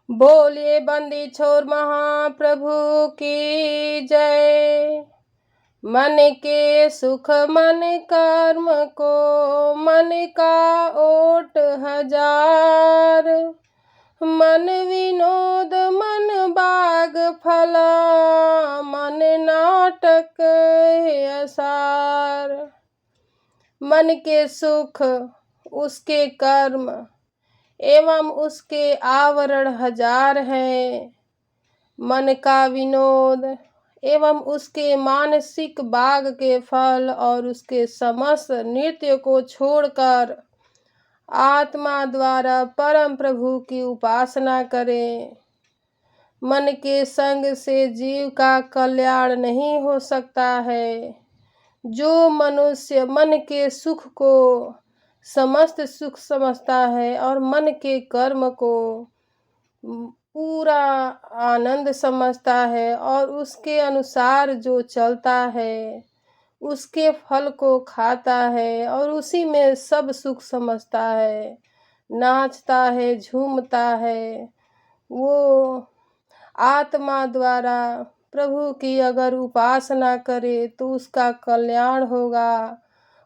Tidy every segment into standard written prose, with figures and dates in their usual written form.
बोलिए बंदी छोर महाप्रभु की जय। मन के सुख मन कर्म को मन का ओट हजार। मन विनोद मन बाग फला मन नाटक असार। मन के सुख उसके कर्म एवं उसके आवरण हजार हैं। मन का विनोद एवं उसके मानसिक बाग के फल और उसके समस्त नृत्य को छोड़कर आत्मा द्वारा परम प्रभु की उपासना करें। मन के संग से जीव का कल्याण नहीं हो सकता है। जो मनुष्य मन के सुख को समस्त सुख समझता है और मन के कर्म को पूरा आनंद समझता है और उसके अनुसार जो चलता है उसके फल को खाता है और उसी में सब सुख समझता है, नाचता है, झूमता है, वो आत्मा द्वारा प्रभु की अगर उपासना करे तो उसका कल्याण होगा।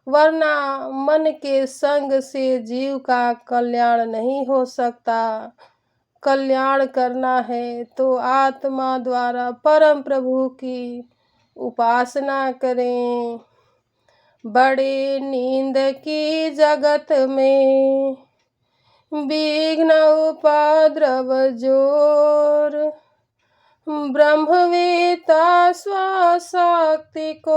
वरना मन के संग से जीव का कल्याण नहीं हो सकता। कल्याण करना है तो आत्मा द्वारा परम प्रभु की उपासना करें। बड़े नींद की जगत में विघ्न उपद्रव जोर। ब्रह्मवेता स्वशक्ति को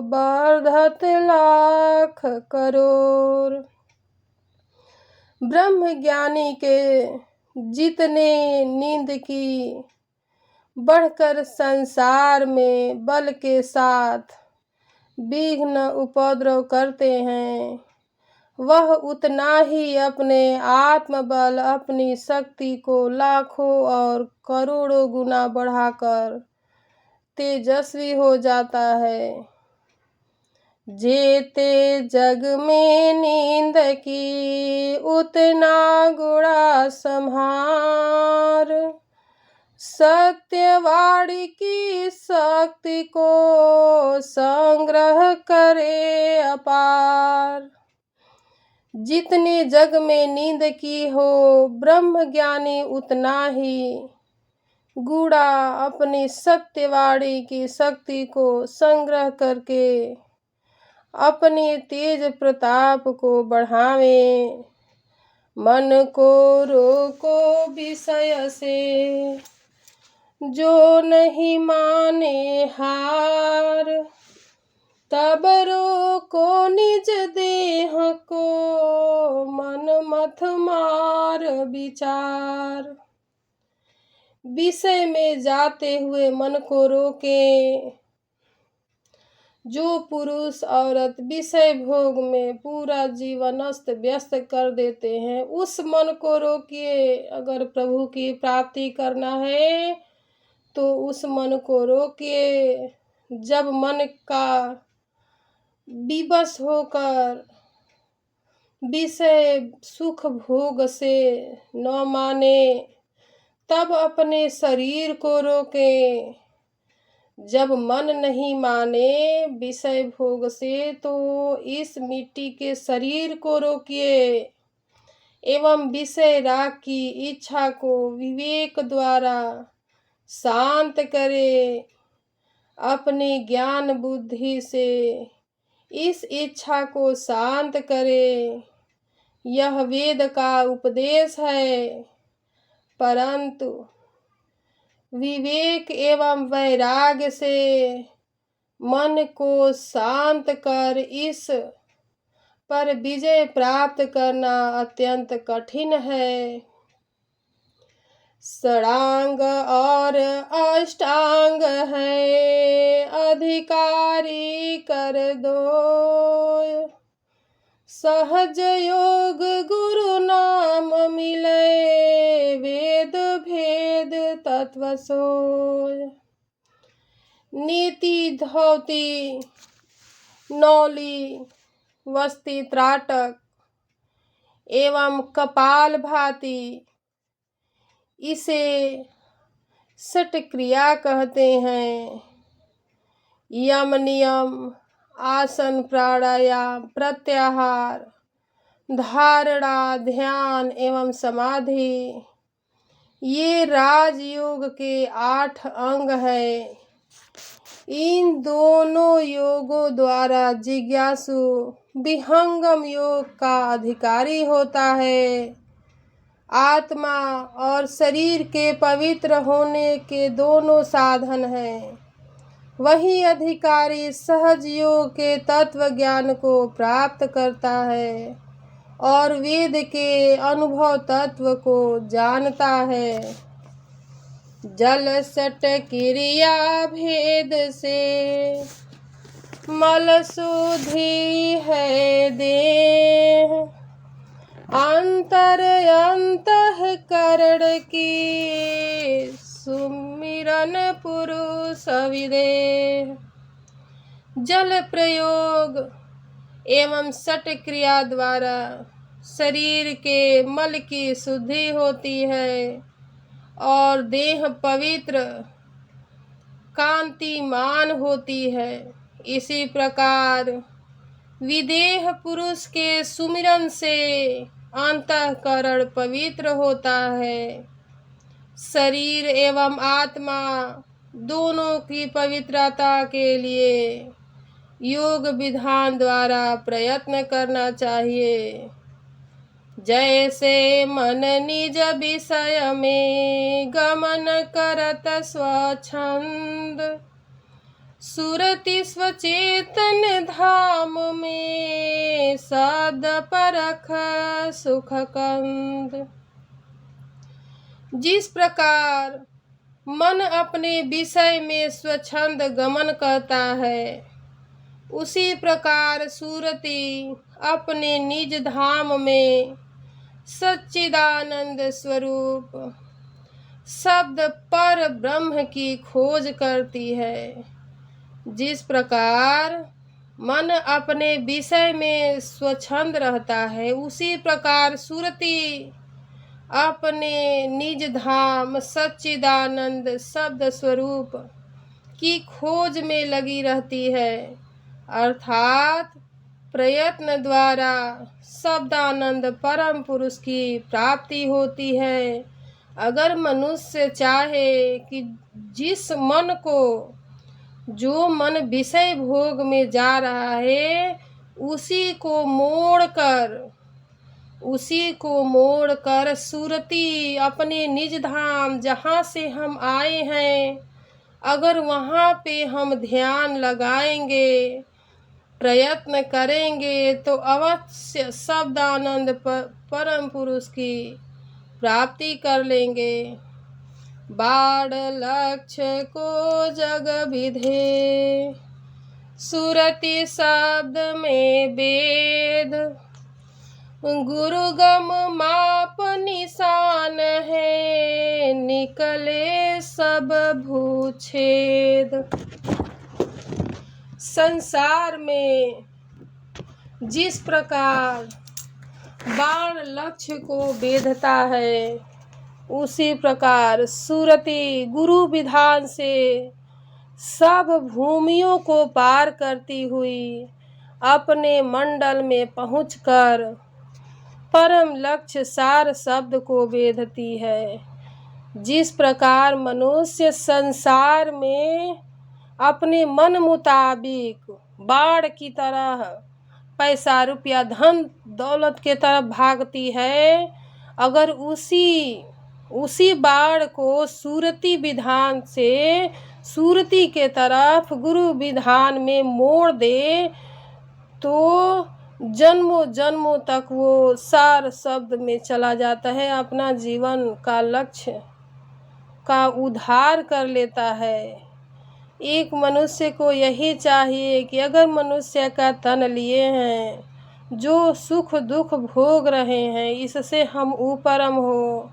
वर्धत लाख करोड़। ब्रह्म ज्ञानी के जितने नींद की बढ़कर संसार में बल के साथ विघ्न उपद्रव करते हैं, वह उतना ही अपने आत्मबल अपनी शक्ति को लाखों और करोड़ों गुना बढ़ाकर तेजस्वी हो जाता है। जेते जग में नींद की उतना गुणा संहार। सत्यवाणी की शक्ति को संग्रह करे अपार। जितने जग में नींद की हो ब्रह्म ज्ञानी उतना ही गूढ़ा अपनी सत्यवाणी की शक्ति को संग्रह करके अपने तेज प्रताप को बढ़ावे। मन को रोको विषय से जो नहीं माने हार। तब रोको निज देह को मन मत मार विचार। विषय में जाते हुए मन को रोके। जो पुरुष औरत विषय भोग में पूरा जीवन अस्त व्यस्त कर देते हैं उस मन को रोकिए। अगर प्रभु की प्राप्ति करना है तो उस मन को रोकिए। जब मन का विवश होकर विषय सुख भोग से न माने तब अपने शरीर को रोके। जब मन नहीं माने विषय भोग से तो इस मिट्टी के शरीर को रोकिए एवं विषय राग की इच्छा को विवेक द्वारा शांत करे। अपने ज्ञान बुद्धि से इस इच्छा को शांत करे। यह वेद का उपदेश है, परंतु विवेक एवं वैराग्य से मन को शांत कर इस पर विजय प्राप्त करना अत्यंत कठिन है। षडांग और अष्टांग है अधिकारी कर दो। सहज योग गुरु नाम मिले वेद भेद तत्व सोय। नीति धौती नौली वस्ती त्राटक एवं कपाल भाती इसे षट क्रिया कहते हैं। यम नियम, आसन, प्राणायाम, प्रत्याहार, धारणा, ध्यान एवं समाधि, ये राजयोग के 8 अंग हैं। इन दोनों योगों द्वारा जिज्ञासु विहंगम योग का अधिकारी होता है। आत्मा और शरीर के पवित्र होने के दोनों साधन हैं। वही अधिकारी सहज योग के तत्व ज्ञान को प्राप्त करता है और वेद के अनुभव तत्व को जानता है। जल सट क्रिया भेद से मल शुद्धि है देह, अंतर अंतःकरण की सुमिरन पुरुष विदेह। जल प्रयोग एवं सट क्रिया द्वारा शरीर के मल की शुद्धि होती है और देह पवित्र कांतिमान होती है। इसी प्रकार विदेह पुरुष के सुमिरन से अंतःकरण पवित्र होता है। शरीर एवं आत्मा दोनों की पवित्रता के लिए योग विधान द्वारा प्रयत्न करना चाहिए। जैसे मन निज विषय में गमन करत स्वच्छंद, सुरति स्वचेतन धाम में सद परख सुख कंद। जिस प्रकार मन अपने विषय में स्वच्छंद गमन करता है, उसी प्रकार सुरति अपने निज धाम में सच्चिदानंद स्वरूप शब्द पर ब्रह्म की खोज करती है। जिस प्रकार मन अपने विषय में स्वच्छंद रहता है, उसी प्रकार सुरति अपने निज धाम सच्चिदानंद शब्द स्वरूप की खोज में लगी रहती है। अर्थात प्रयत्न द्वारा शब्दानंद परम पुरुष की प्राप्ति होती है। अगर मनुष्य चाहे कि जिस मन को जो मन विषय भोग में जा रहा है, उसी को मोड़कर सुरति अपने निज धाम जहाँ से हम आए हैं, अगर वहाँ पे हम ध्यान लगाएंगे, प्रयत्न करेंगे तो अवश्य शब्दानंद परम पुरुष की प्राप्ति कर लेंगे। बाढ़ लक्ष्य को जग विधे, सुरति शब्द में वेद, गुरुगम माप निशान है, निकले सब भूछेद। संसार में जिस प्रकार बाण लक्ष्य को भेदता है, उसी प्रकार सुरति गुरु विधान से सब भूमियों को पार करती हुई अपने मंडल में पहुंचकर परम लक्ष्य सार शब्द को भेदती है। जिस प्रकार मनुष्य संसार में अपने मन मुताबिक बाढ़ की तरह पैसा रुपया धन दौलत के तरफ भागती है, अगर उसी बाढ़ को सुरति विधान से सुरति के तरफ गुरु विधान में मोड़ दे तो जन्मों जन्मों तक वो सार शब्द में चला जाता है, अपना जीवन का लक्ष्य का उद्धार कर लेता है। एक मनुष्य को यही चाहिए कि अगर मनुष्य का तन लिए हैं, जो सुख दुख भोग रहे हैं, इससे हम ऊपरम हो।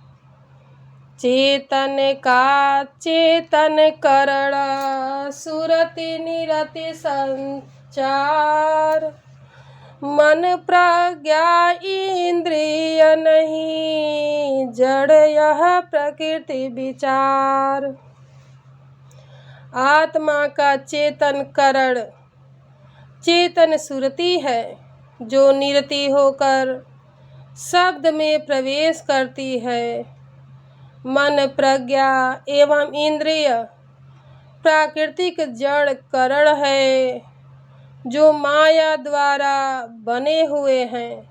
चेतन का चेतन करण सुरति निरति संचार, मन प्रज्ञा इंद्रिय नहीं, जड़ यह प्रकृति विचार। आत्मा का चेतन करण चेतन सुरति है, जो निरति होकर शब्द में प्रवेश करती है। मन प्रज्ञा एवं इंद्रिय प्राकृतिक जड़ करण है, जो माया द्वारा बने हुए हैं।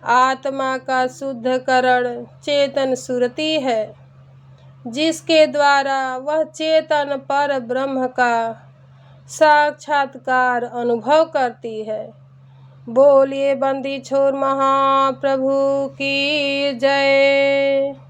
आत्मा का शुद्ध करण चेतन सुरति है, जिसके द्वारा वह चेतन पर ब्रह्म का साक्षात्कार अनुभव करती है। बोलिए बंदी छोर महाप्रभु की जय।